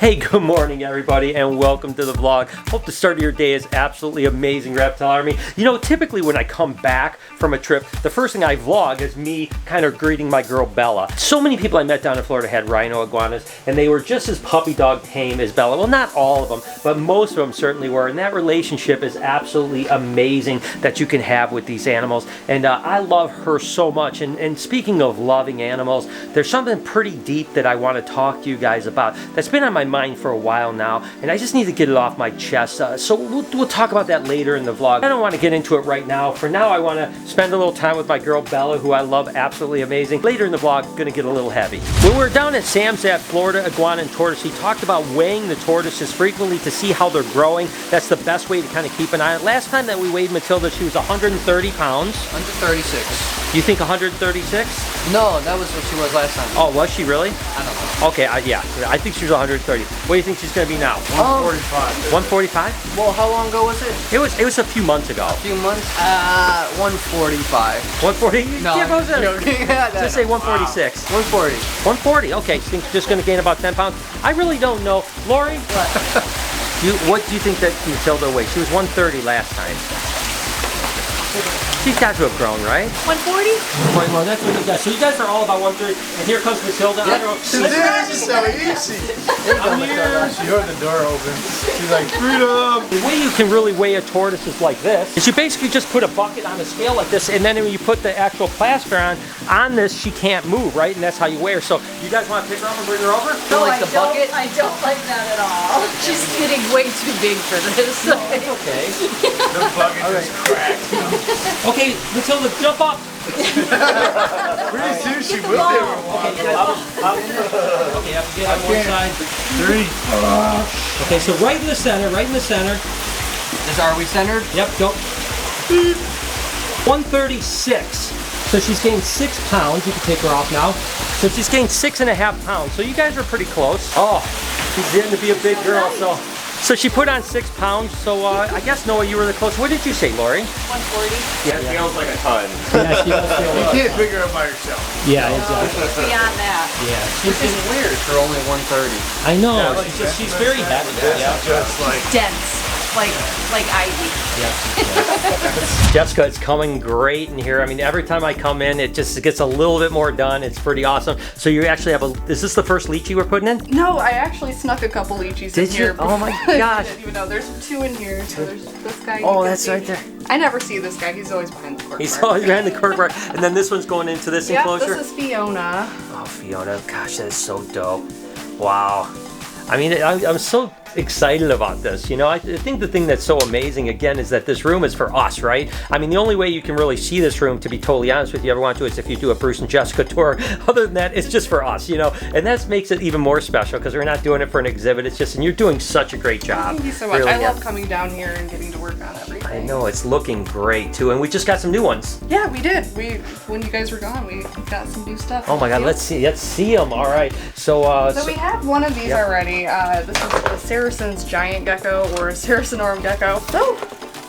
Hey, good morning everybody and welcome to the vlog. Hope the start of your day is absolutely amazing, Reptile Army. You know, typically when I come back from a trip, the first thing I vlog is me kind of greeting my girl Bella. So many people I met down in Florida had rhino iguanas and they were just as puppy dog tame as Bella. Well, not all of them, but most of them certainly were. And that relationship is absolutely amazing that you can have with these animals. And I love her so much. And speaking of loving animals, there's something pretty deep that I want to talk to you guys about that's been on my mind for a while now, and I just need to get it off my chest. So we'll talk about that later in the vlog. I don't want to get into it right now. For now, I want to spend a little time with my girl Bella, who I love absolutely amazing. Later in the vlog, gonna get a little heavy. When we were down at Sam's at Florida Iguana and Tortoise, he talked about weighing the tortoises frequently to see how they're growing. That's the best way to kind of keep an eye on it. Last time that we weighed Matilda, she was 130 pounds. 136. You think 136? No, that was what she was last time. Oh, was she really? I don't know. Okay, yeah, I think she was 130. What do you think she's going to be now? 145. 145? Well, how long ago was it? It was a few months ago. A few months? 145. 140? No, yeah, what was it? Just say 146. 140. 140, okay, so she's just going to gain about 10 pounds. I really don't know. Lori? What do you think that Matilda weighs? She was 130 last time. She's got to have grown, right? 140? Well, that's what you guys. So you guys are all about 130, and here comes Matilda. Yeah. I don't know. This is so easy. I'm here. She heard the door open. She's like, freedom. The way you can really weigh a tortoise is like this. Is you basically just put a bucket on a scale like this, and then when you put the actual plaster on this, she can't move, right? And that's how you weigh her. So you guys want to pick her up and bring her over? No, like the bucket? I don't like that at all. She's getting way too big for this. No, it's okay. The bucket just cracked. Okay, Matilda, jump up. Pretty soon she will be able to walk. Okay, okay, have to get on one side. 3. Okay, so right in the center, right in the center. Are we centered? Yep, go. 136. So she's gained 6 pounds. You can take her off now. So she's gained 6.5 pounds. So you guys are pretty close. Oh, she's getting to be a big girl. So she put on 6 pounds. So I guess Noah, you were the closest. What did you say, Lori? 140. Yeah, It feels like a ton. yeah, she does feel You can't figure it by yourself. Yeah, exactly. Beyond that. Yeah, This is weird for only 130. I know. Yeah, like she's very heavy. Yeah. Just like. Dense. Like ivy. Jessica, it's coming great in here. I mean, every time I come in, it just gets a little bit more done. It's pretty awesome. So you actually have is this the first lychee we're putting in? No, I actually snuck a couple lychees in here. Did you? Oh my gosh. I didn't even know. There's 2 in here. So there's this guy. Oh, you can that's see. right there. I never see this guy. He's always behind the cork. He's always behind the cork bar. And then this one's going into this Yep, enclosure? this is Fiona. Oh, Fiona. Gosh, that is so dope. Wow. I mean, I'm so excited about this. You know, I think the thing that's so amazing again is that this room is for us, right? I mean, the only way you can really see this room, to be totally honest with you, ever want to, is if you do a Bruce and Jessica tour. Other than that, it's just for us, you know, and that makes it even more special because we're not doing it for an exhibit. It's just, and you're doing such a great job. Thank you so much. Really, I love coming down here and getting to work on everything. I know, it's looking great too, and we just got some new ones. Yeah, we did. When you guys were gone, we got some new stuff. Oh my God, let's see them. All right, so we have one of these already. This is the Saracen's giant gecko or Saracenorum gecko.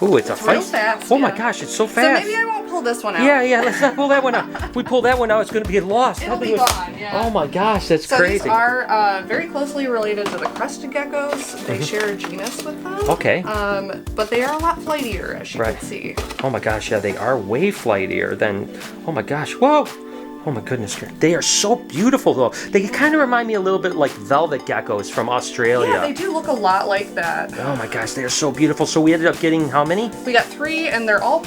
Ooh, it's a real fight. fast. Oh my yeah. gosh, it's so So fast. maybe I won't pull this one out. Yeah, let's not pull that one out. If we pull that one out, it's going to get lost. It'll be gone, yeah. Oh my gosh, that's So crazy. these are very closely related to the crested geckos. They share a genus with them. Okay. But they are a lot flightier, as you can see. Oh my gosh, yeah, they are way flightier than, oh my gosh, whoa. Oh my goodness, they are so beautiful though. They kind of remind me a little bit like velvet geckos from Australia. Yeah, they do look a lot like that. Oh my gosh, they are so beautiful. So we ended up getting how many? We got 3, and they're all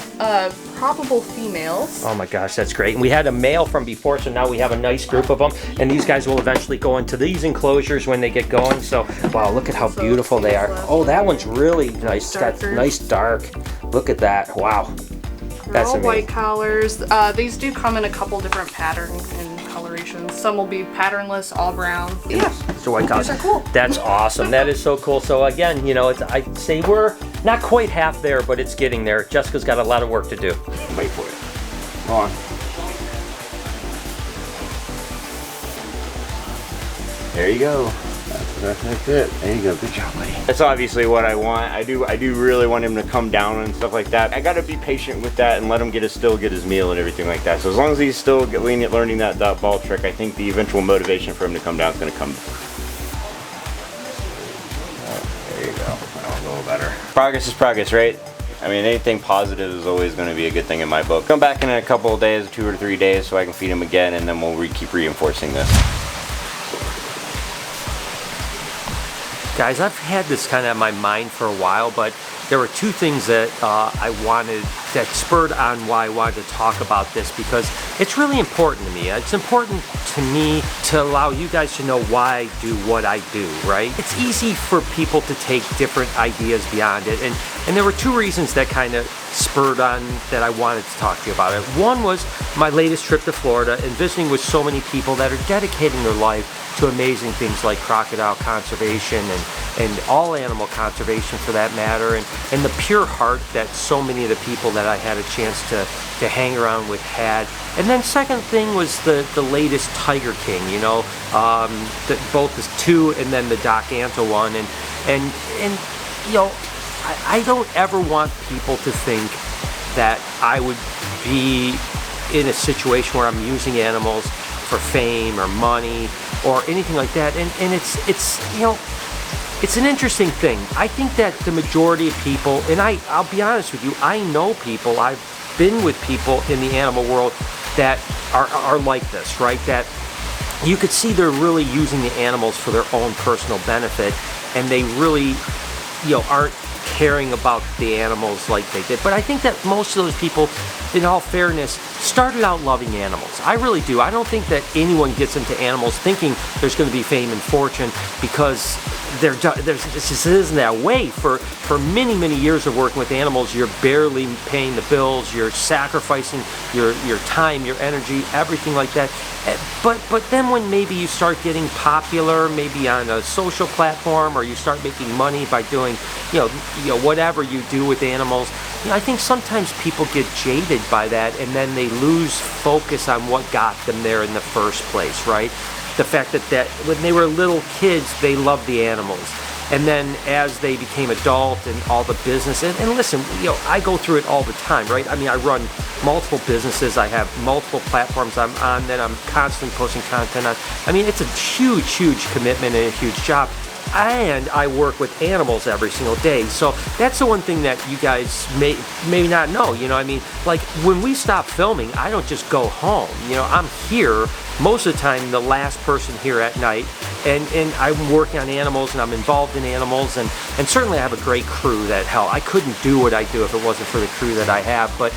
probable females. Oh my gosh, that's great. And we had a male from before, so now we have a nice group of them. And these guys will eventually go into these enclosures when they get going. So, wow, look at how beautiful they are. Oh, that one's really nice. It's got nice dark. Look at that. Wow. They're all white collars. These do come in a couple different patterns and colorations. Some will be patternless, all brown. Yeah, so white collars. These are cool. That's awesome. That is so cool. So again, you know, I'd say we're not quite half there, but it's getting there. Jessica's got a lot of work to do. Wait for it. Come on. There you go. That's it. There you go. Good job, buddy. That's obviously what I want. I do really want him to come down and stuff like that. I gotta be patient with that and let him get his meal and everything like that. So as long as he's still learning that ball trick, I think the eventual motivation for him to come down is gonna come. don't know better. Progress is progress, right? I mean, anything positive is always going to be a good thing in my book. Come back in a couple of days, 2 or 3 days, so I can feed him again, and then we'll keep reinforcing this. Guys, I've had this kind of in my mind for a while, but there were two things that that spurred on why I wanted to talk about this, because it's really important to me. It's important to me to allow you guys to know why I do what I do, right? It's easy for people to take different ideas beyond it, and there were two reasons that kind of spurred on that I wanted to talk to you about it. One was my latest trip to Florida and visiting with so many people that are dedicating their life to amazing things like crocodile conservation and all animal conservation for that matter, and the pure heart that so many of the people that I had a chance to hang around with had. And then second thing was the latest Tiger King, you know, both the 2 and then the Doc Anta one, and you know, I don't ever want people to think that I would be in a situation where I'm using animals for fame or money or anything like that, and it's you know, it's an interesting thing. I think that the majority of people, and I'll be honest with you, I know people, I've been with people in the animal world that are like this, right? That you could see they're really using the animals for their own personal benefit, and they really, you know, aren't caring about the animals like they did. But I think that most of those people, in all fairness, started out loving animals. I really do. I don't think that anyone gets into animals thinking there's going to be fame and fortune, because it just isn't that way. For many, many years of working with animals, you're barely paying the bills, you're sacrificing your time, your energy, everything like that. But then when maybe you start getting popular, maybe on a social platform, or you start making money by doing, you know whatever you do with animals, you know, I think sometimes people get jaded by that, and then they lose focus on what got them there in the first place, right? The fact that when they were little kids, they loved the animals. And then as they became adult and all the business, and listen, you know, I go through it all the time, right? I mean, I run multiple businesses, I have multiple platforms I'm on that I'm constantly posting content on. I mean, it's a huge, huge commitment and a huge job. And I work with animals every single day. So that's the one thing that you guys may not know, you know. I mean, like when we stop filming, I don't just go home. You know, I'm here most of the time, the last person here at night, and I'm working on animals, and I'm involved in animals, and certainly I have a great crew that, hell, I couldn't do what I do if it wasn't for the crew that I have, but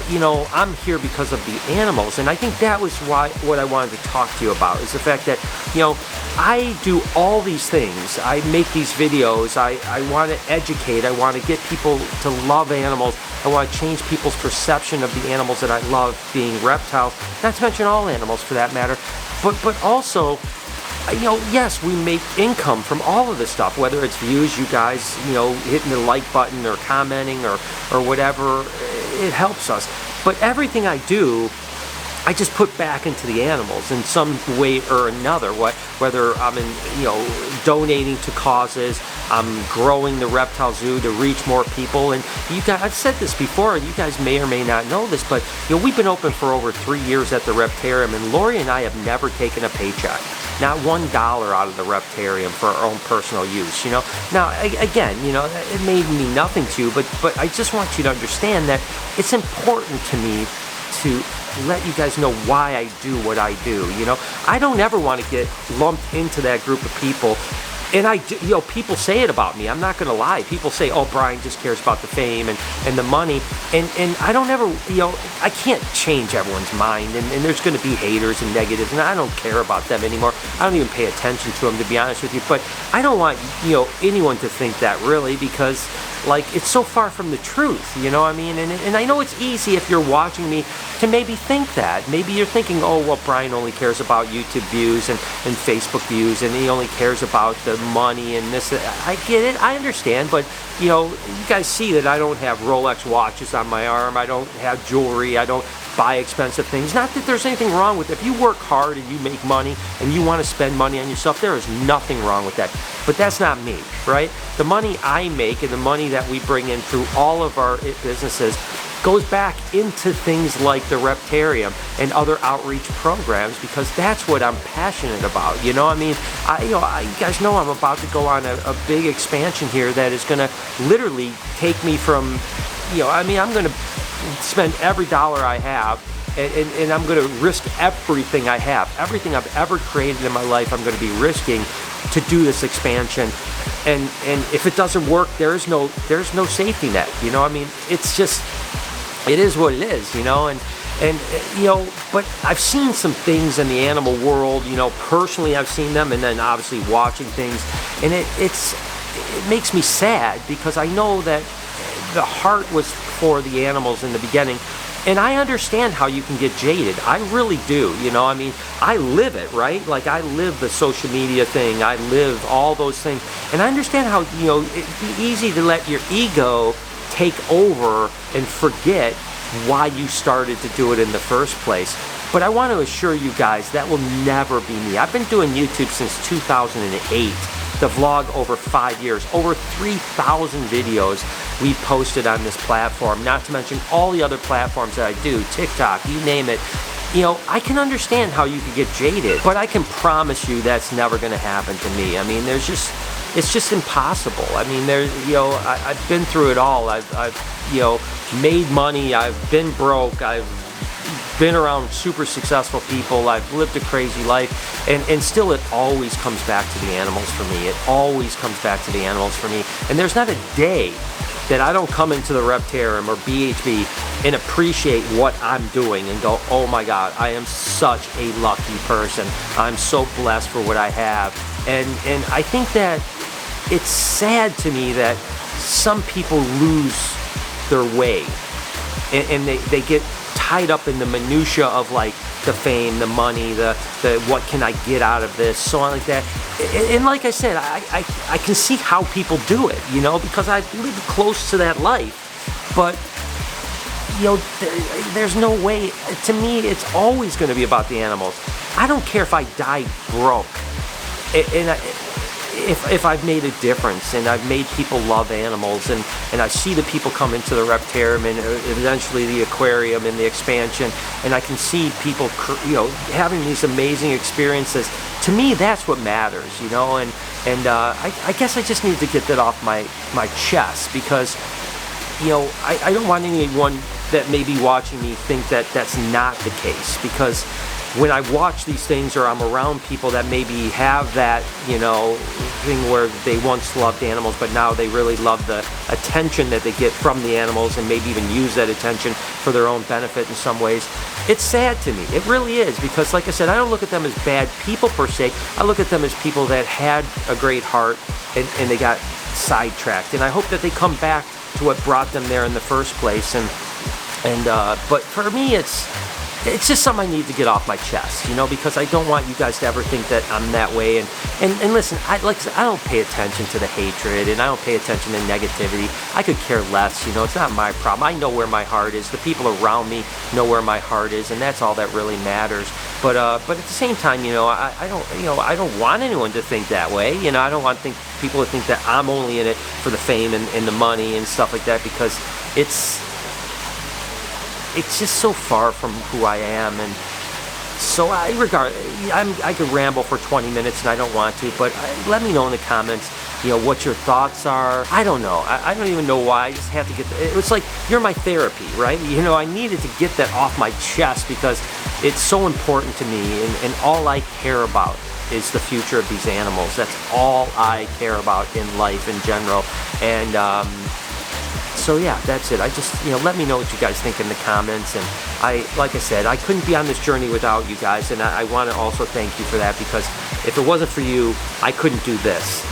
you know, I'm here because of the animals. And I think that was what I wanted to talk to you about, is the fact that, you know, I do all these things. I make these videos. I want to educate. I want to get people to love animals. I want to change people's perception of the animals that I love, being reptiles, not to mention all animals for that matter. But also, you know, yes, we make income from all of this stuff, whether it's views, you guys, you know, hitting the like button or commenting or whatever, it helps us. But everything I do, I just put back into the animals in some way or another. Whether I'm donating to causes, I'm growing the reptile zoo to reach more people. And you guys, I've said this before, and you guys may or may not know this, but you know, we've been open for over 3 years at the Reptarium, and Lori and I have never taken a paycheck. Not $1 out of the Reptarium for our own personal use, you know. Now, again, you know, it may mean nothing to you, but I just want you to understand that it's important to me to let you guys know why I do what I do, you know. I don't ever want to get lumped into that group of people. And I do, you know, people say it about me. I'm not going to lie. People say, oh, Brian just cares about the fame and the money. And I don't ever, you know, I can't change everyone's mind. And there's going to be haters and negatives, and I don't care about them anymore. I don't even pay attention to them, to be honest with you. But I don't want, you know, anyone to think that, really, because, like, it's so far from the truth, you know what I mean? And I know it's easy if you're watching me to maybe think that. Maybe you're thinking, oh, well, Brian only cares about YouTube views and Facebook views, and he only cares about the money and this. I get it, I understand, but, you know, you guys see that I don't have Rolex watches on my arm, I don't have jewelry, I don't buy expensive things. Not that there's anything wrong with it. If you work hard and you make money and you want to spend money on yourself, there is nothing wrong with that. But that's not me, right? The money I make and the money that we bring in through all of our businesses, goes back into things like the Reptarium and other outreach programs, because that's what I'm passionate about. You know, I mean, you guys know I'm about to go on a big expansion here that is going to literally take me from, I mean, I'm going to spend every dollar I have, and I'm going to risk everything I have. Everything I've ever created in my life, I'm going to be risking to do this expansion. And if it doesn't work, there's no safety net. You know, I mean, it's just, it is what it is, and but I've seen some things in the animal world, personally I've seen them, and then obviously watching things, and it makes me sad, because I know that the heart was for the animals in the beginning. And I understand how you can get jaded. I really do. I mean, I live it, right? Like, I live the social media thing. I live all those things. And I understand how, it'd be easy to let your ego take over and forget why you started to do it in the first place. But I want to assure you guys, that will never be me. I've been doing YouTube since 2008. The vlog over 5 years, over 3,000 videos we posted on this platform, not to mention all the other platforms that I do, TikTok, you name it. I can understand how you could get jaded, but I can promise you that's never going to happen to me. I mean, it's just impossible. I mean, I've been through it all. I've made money, I've been broke, I've been around super successful people, I've lived a crazy life, and still it always comes back to the animals for me. It always comes back to the animals for me. And there's not a day that I don't come into the Reptarium or BHB and appreciate what I'm doing and go, oh my God, I am such a lucky person. I'm so blessed for what I have. And I think that it's sad to me that some people lose their way, and they get tied up in the minutia of, like, the fame, the money, the what can I get out of this, so on like that. And like I said, I can see how people do it, because I live close to that life. But there's no way. To me, it's always going to be about the animals. I don't care if I die broke, and if I've made a difference and I've made people love animals, and I see the people come into the Reptarium and eventually the aquarium and the expansion, and I can see people having these amazing experiences. To me, that's what matters, and I guess I just need to get that off my chest, because I don't want anyone that may be watching me think that that's not the case, because when I watch these things, or I'm around people that maybe have that, thing where they once loved animals, but now they really love the attention that they get from the animals, and maybe even use that attention for their own benefit in some ways, it's sad to me. It really is, because like I said, I don't look at them as bad people per se. I look at them as people that had a great heart, and they got sidetracked. And I hope that they come back to what brought them there in the first place. But for me, it's just something I need to get off my chest, because I don't want you guys to ever think that I'm that way. And listen, I don't pay attention to the hatred, and I don't pay attention to negativity. I could care less, it's not my problem. I know where my heart is. The people around me know where my heart is, and that's all that really matters. But at the same time, I don't want anyone to think that way. I don't want people to think that I'm only in it for the fame and the money and stuff like that, because it's just so far from who I am. And so I could ramble for 20 minutes, and I don't want to, but let me know in the comments, what your thoughts are. I don't know. I don't even know why. I just have to get it's like, you're my therapy, right? I needed to get that off my chest, because it's so important to me, and all I care about is the future of these animals. That's all I care about in life in general. And so yeah, that's it. I just, let me know what you guys think in the comments. And like I said, I couldn't be on this journey without you guys, and I want to also thank you for that, because if it wasn't for you, I couldn't do this.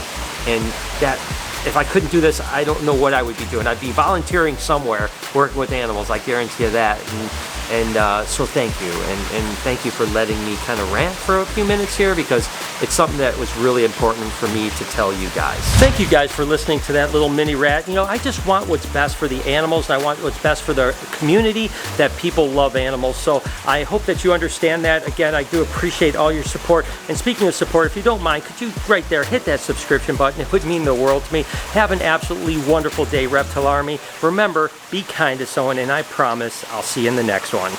And that, if I couldn't do this, I don't know what I would be doing. I'd be volunteering somewhere, working with animals, I guarantee you that. And so thank you, and thank you for letting me kind of rant for a few minutes here, because it's something that was really important for me to tell you guys. Thank you guys for listening to that little mini rant. I just want what's best for the animals, and I want what's best for the community, that people love animals. So I hope that you understand that. Again, I do appreciate all your support. And speaking of support, if you don't mind, could you right there hit that subscription button? It would mean the world to me. Have an absolutely wonderful day, Reptile Army. Remember, be kind to someone, and I promise I'll see you in the next one.